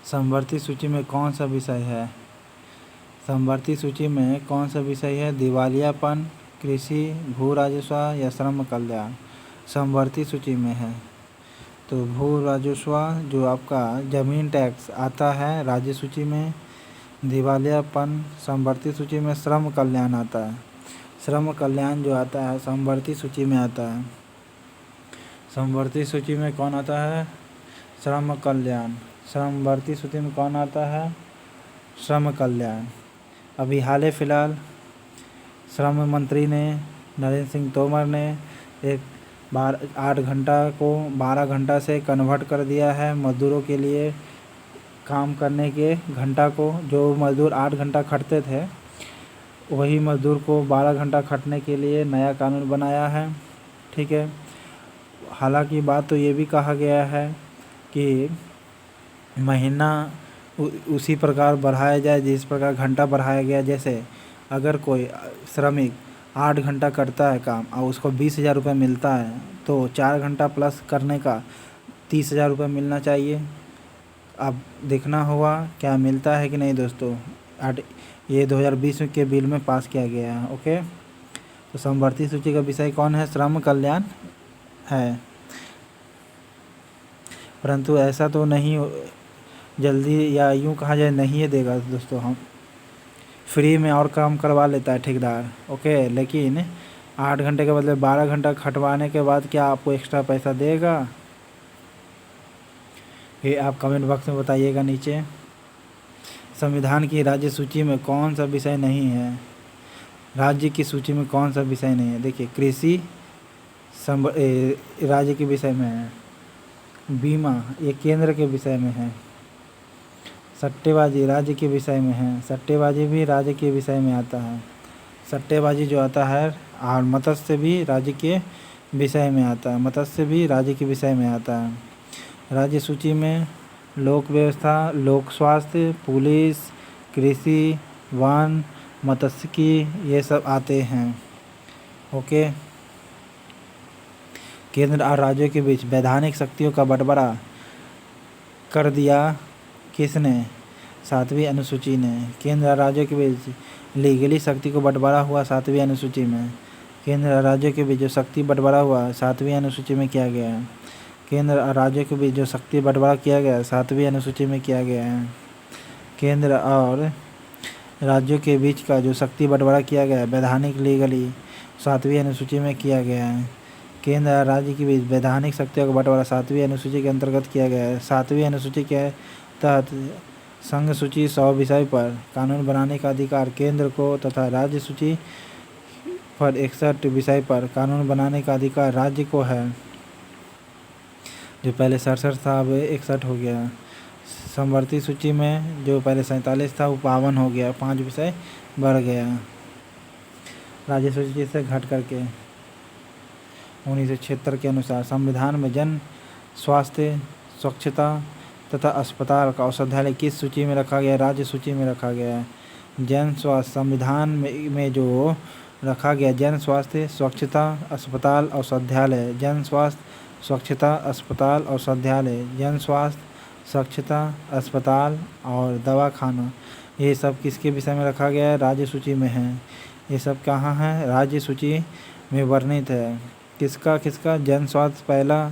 समवर्ती सूची में कौन सा विषय है? समवर्ती सूची में कौन सा विषय है? दिवालियापन, कृषि, भू राजस्व या श्रम कल्याण समवर्ती सूची में है। तो भू राजस्व जो आपका जमीन टैक्स आता है राज्य सूची में, दिवालियापन समवर्ती सूची में, श्रम कल्याण आता है। श्रम कल्याण जो आता है समवर्ती सूची में आता है। समवर्ती सूची में कौन आता है? श्रम कल्याण। समवर्ती सूची में कौन आता है? श्रम कल्याण। अभी हाल फिलहाल श्रम मंत्री ने, नरेंद्र सिंह तोमर ने 8 घंटा को 12 घंटा से कन्वर्ट कर दिया है मज़दूरों के लिए काम करने के घंटा को। जो मज़दूर 8 घंटा खटते थे वही मज़दूर को 12 घंटा खटने के लिए नया कानून बनाया है। ठीक है। हालांकि बात तो ये भी कहा गया है कि महीना उसी प्रकार बढ़ाया जाए जिस प्रकार घंटा बढ़ाया गया। जैसे अगर कोई श्रमिक 8 घंटा करता है काम और उसको 20,000 रुपये मिलता है तो 4 घंटा प्लस करने का 30,000 रुपये मिलना चाहिए। अब देखना होगा क्या मिलता है कि नहीं दोस्तों। ये 2020 के बिल में पास किया गया है। ओके। तो समवर्ती सूची का विषय कौन है? श्रम कल्याण है। परंतु ऐसा तो नहीं जल्दी, या यूँ कहा जाए नहीं ये देगा दोस्तों, हम फ्री में और काम करवा लेता है ठेकेदार। ओके। लेकिन 8 घंटे के बदले 12 घंटा खटवाने के बाद क्या आपको एक्स्ट्रा पैसा देगा? ये आप कमेंट बॉक्स में बताइएगा नीचे। संविधान की राज्य सूची में कौन सा विषय नहीं है? राज्य की सूची में कौन सा विषय नहीं है? देखिए, कृषि राज्य के विषय में है, बीमा ये केंद्र के विषय में है, सट्टेबाजी राज्य के विषय में है, सट्टेबाजी भी राज्य के विषय में आता है, सट्टेबाजी जो आता है, और मत्स्य भी राज्य के विषय में आता है, मत्स्य भी राज्य के विषय में आता है। राज्य सूची में लोक व्यवस्था, लोक स्वास्थ्य, पुलिस, कृषि, वन, मत्स्यिकी ये सब आते हैं। ओके। केंद्र और राज्यों के बीच वैधानिक शक्तियों का बंटवारा कर दिया किसने? 7वीं अनुसूची ने। केंद्र और राज्यों के बीच लीगली शक्ति को बंटवारा हुआ 7वीं अनुसूची में। केंद्र और राज्यों के बीच जो शक्ति बंटवारा हुआ 7वीं अनुसूची में किया गया है। केंद्र और राज्यों के बीच जो शक्ति बंटवारा किया गया 7वीं अनुसूची में किया गया है। केंद्र और राज्यों के बीच का जो शक्ति बंटवारा किया गया वैधानिक लीगली 7वीं अनुसूची में किया गया है। केंद्र और राज्य के बीच वैधानिक शक्तियों का बंटवारा 7वीं अनुसूची के अंतर्गत किया गया है। 7वीं अनुसूची के तहत संघ सूची 100 विषय पर कानून बनाने का अधिकार केंद्र को तथा राज्य सूची पर 61 विषय पर कानून बनाने का अधिकार राज्य को है। जो पहले 67 था अब 61 हो गया। समवर्ती सूची में जो पहले 47 था वो 52 हो गया, 5 विषय बढ़ गया राज्य सूची से घट करके। 1976 के अनुसार संविधान में जन स्वास्थ्य, स्वच्छता तथा अस्पताल का औषधालय किस सूची में रखा गया? राज्य सूची में रखा गया है। जन स्वास्थ्य संविधान में जो रखा गया जन स्वास्थ्य, स्वच्छता, अस्पताल, औषधालय, जन स्वास्थ्य, स्वच्छता, अस्पताल, औषधालय, जन स्वास्थ्य, स्वच्छता, अस्पताल और दवाखाना, ये सब किसके विषय में रखा गया है? राज्य सूची में है। ये सब कहाँ है? राज्य सूची में वर्णित है। किसका किसका? जन स्वास्थ्य पहला,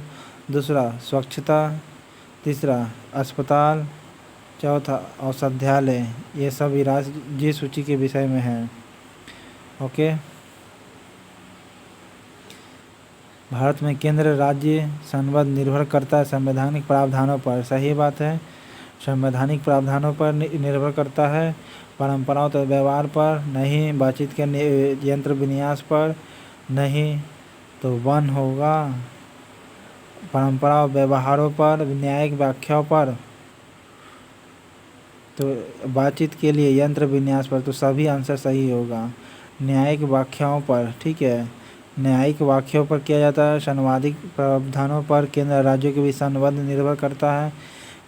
दूसरा स्वच्छता, तीसरा अस्पताल, चौथा औषधालय, ये सभी राज्य सूची के विषय में है। ओके। भारत में केंद्र राज्य संबंध निर्भर करता है संवैधानिक प्रावधानों पर। सही बात है, संवैधानिक प्रावधानों पर निर्भर करता है, परंपराओं तथा व्यवहार पर नहीं, बातचीत के यंत्र विन्यास पर नहीं। तो वन होगा, परंपरा व्यवहारों पर, न्यायिक व्याख्याओं पर, तो बातचीत के लिए यंत्र विन्यास पर, तो सभी आंसर सही होगा। न्यायिक व्याख्याओं पर, ठीक है, न्यायिक व्याख्याओं पर किया जाता है। संवैधानिक प्रावधानों पर केंद्र और राज्यों के बीच संबंध निर्भर करता है।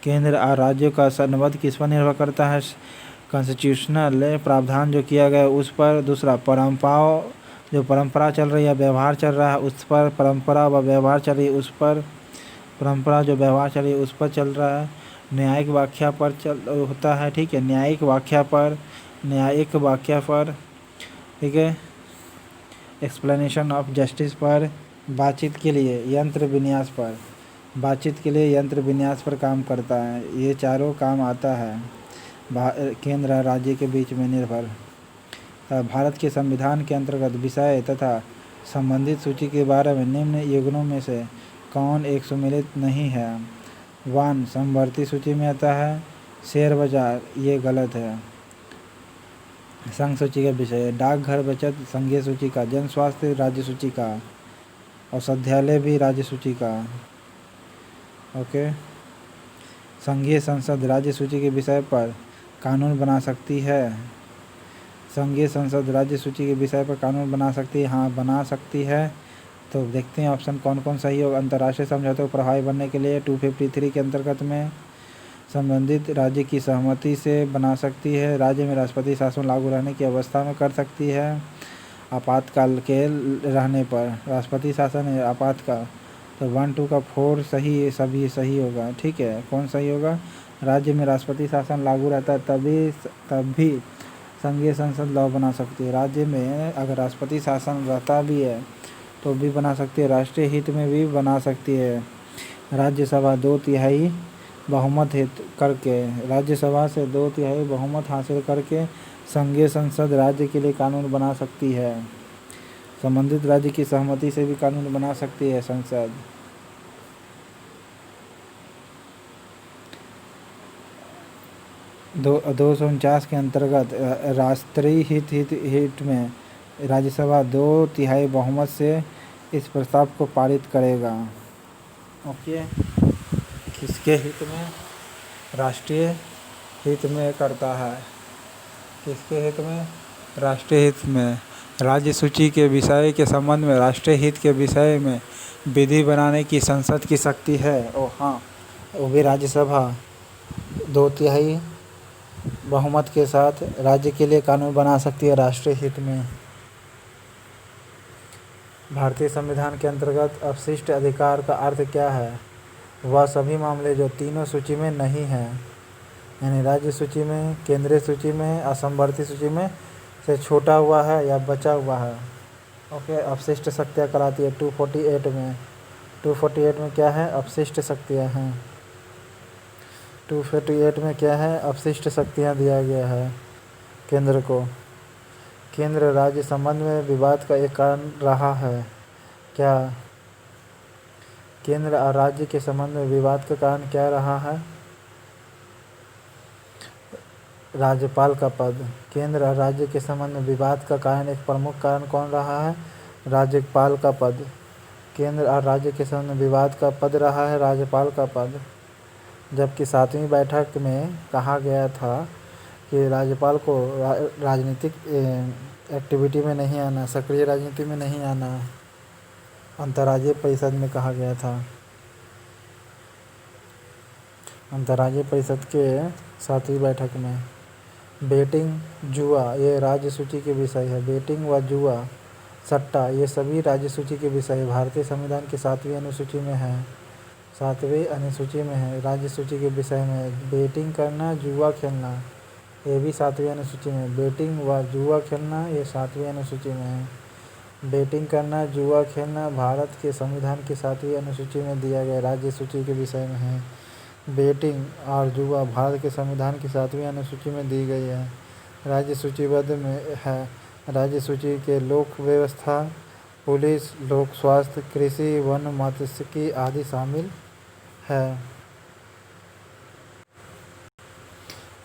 केंद्र और राज्यों का संबंध किस पर निर्भर करता है? कॉन्स्टिट्यूशनल प्रावधान जो किया गया उस पर। दूसरा परंपराओं, जो परंपरा चल रही है, व्यवहार चल रहा है उस पर, परंपरा व व्यवहार चल रही है उस पर, परंपरा जो व्यवहार चल रही है उस पर चल रहा है। न्यायिक व्याख्या पर चल होता है, ठीक है, न्यायिक व्याख्या पर, ठीक है, एक्सप्लेनेशन ऑफ जस्टिस पर, बातचीत के लिए यंत्र विन्यास पर काम करता है। ये चारों काम आता है केंद्र और राज्य के बीच में निर्भर। भारत के संविधान के अंतर्गत विषय तथा संबंधित सूची के बारे में निम्न युग्मों में से कौन एक सम्मिलित नहीं है? 1 समवर्ती सूची में आता है। शेयर बाजार, ये गलत है। संघ सूची का विषय, डाकघर बचत संघीय सूची का, जन स्वास्थ्य राज्य सूची का, औषधालय भी राज्य सूची का। ओके। संघीय संसद राज्य सूची के विषय पर कानून बना सकती है। संघीय संसद राज्य सूची के विषय पर कानून बना सकती है, हाँ बना सकती है। तो देखते हैं ऑप्शन कौन कौन सही होगा। अंतर्राष्ट्रीय समझौतों को प्रभावी बनने के लिए 253 के अंतर्गत में संबंधित राज्य की सहमति से बना सकती है। राज्य में राष्ट्रपति शासन लागू रहने की अवस्था में कर सकती है। आपातकाल के रहने पर राष्ट्रपति शासन है आपातकाल। तो 1 2 का 4 सही, सभी सही होगा, ठीक है। कौन सही होगा? राज्य में राष्ट्रपति शासन लागू रहता है तब भी संघीय संसद लॉ बना सकती है। राज्य में अगर राष्ट्रपति शासन रहता भी है तो भी बना सकती है, राष्ट्रीय हित में भी बना सकती है। राज्यसभा 2/3 बहुमत राज्यसभा से 2/3 बहुमत हासिल करके संघीय संसद राज्य के लिए कानून बना सकती है। संबंधित राज्य की सहमति से भी कानून बना सकती है संसद। दो 249 के अंतर्गत राष्ट्रीय हित में राज्यसभा 2/3 बहुमत से इस प्रस्ताव को पारित करेगा। ओके, किसके हित में? राष्ट्रीय हित में करता है। किसके हित में? राष्ट्रीय हित में। राज्य सूची के विषय के संबंध में राष्ट्रीय हित के विषय में विधि बनाने की संसद की शक्ति है। ओ हाँ, वो भी राज्यसभा 2/3 बहुमत के साथ राज्य के लिए कानून बना सकती है राष्ट्रीय हित में। भारतीय संविधान के अंतर्गत अवशिष्ट अधिकार का अर्थ क्या है? वह सभी मामले जो तीनों सूची में नहीं हैं, यानी राज्य सूची में, केंद्रीय सूची में, असमवर्ती सूची में से छोटा हुआ है या बचा हुआ है। ओके, अवशिष्ट शक्तियाँ कराती है 248 में क्या है? अवशिष्ट शक्तियाँ हैं। 248 में क्या है? अवशिष्ट शक्तियाँ दिया गया है केंद्र को। केंद्र राज्य संबंध में विवाद का एक कारण रहा है। क्या? केंद्र और राज्य के संबंध में विवाद का कारण क्या रहा है? राज्यपाल का पद। केंद्र और राज्य के संबंध में विवाद का कारण एक प्रमुख कारण कौन रहा है? राज्यपाल का पद। केंद्र और राज्य के संबंध में विवाद का पद रहा है राज्यपाल का पद। जबकि 7वीं बैठक में कहा गया था कि राज्यपाल को राजनीतिक एक्टिविटी में नहीं आना, सक्रिय राजनीति में नहीं आना, अंतर्राज्यीय परिषद में कहा गया था। अंतर्राज्यीय परिषद के 7वीं बैठक में। बेटिंग, जुआ, ये राज्य सूची के विषय है। बेटिंग व जुआ, सट्टा, ये सभी राज्य सूची के विषय भारतीय संविधान की 7वीं अनुसूची में है। 7वीं अनुसूची में है, राज्य सूची के विषय में। बेटिंग करना, जुआ खेलना, ये भी 7वीं अनुसूची में। बेटिंग व जुआ खेलना, ये 7वीं अनुसूची में है। बेटिंग करना, जुआ खेलना भारत के संविधान की 7वीं अनुसूची में दिया गया राज्य सूची के विषय में है। बेटिंग और जुआ भारत के संविधान की 7वीं अनुसूची में दी गई है। राज्य सूचीबद्ध में है। राज्य सूची के लोक व्यवस्था, पुलिस, लोक स्वास्थ्य, कृषि, वन, मात्स्यिकी आदि शामिल है।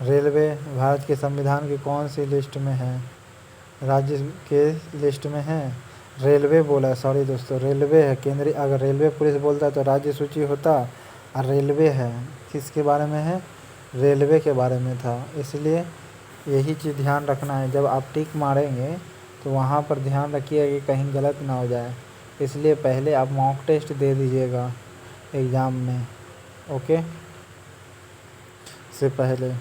रेलवे भारत के संविधान की कौन सी लिस्ट में है? राज्य के लिस्ट में है। रेलवे बोला, सॉरी दोस्तों, रेलवे है केंद्रीय। अगर रेलवे पुलिस बोलता तो राज्य सूची होता, और रेलवे है। किसके बारे में है? रेलवे के बारे में था। इसलिए यही चीज़ ध्यान रखना है, जब आप टिक मारेंगे तो वहाँ पर ध्यान रखिए कि कहीं गलत ना हो जाए। इसलिए पहले आप मॉक टेस्ट दे दीजिएगा एग्ज़ाम में, ओके, से पहले।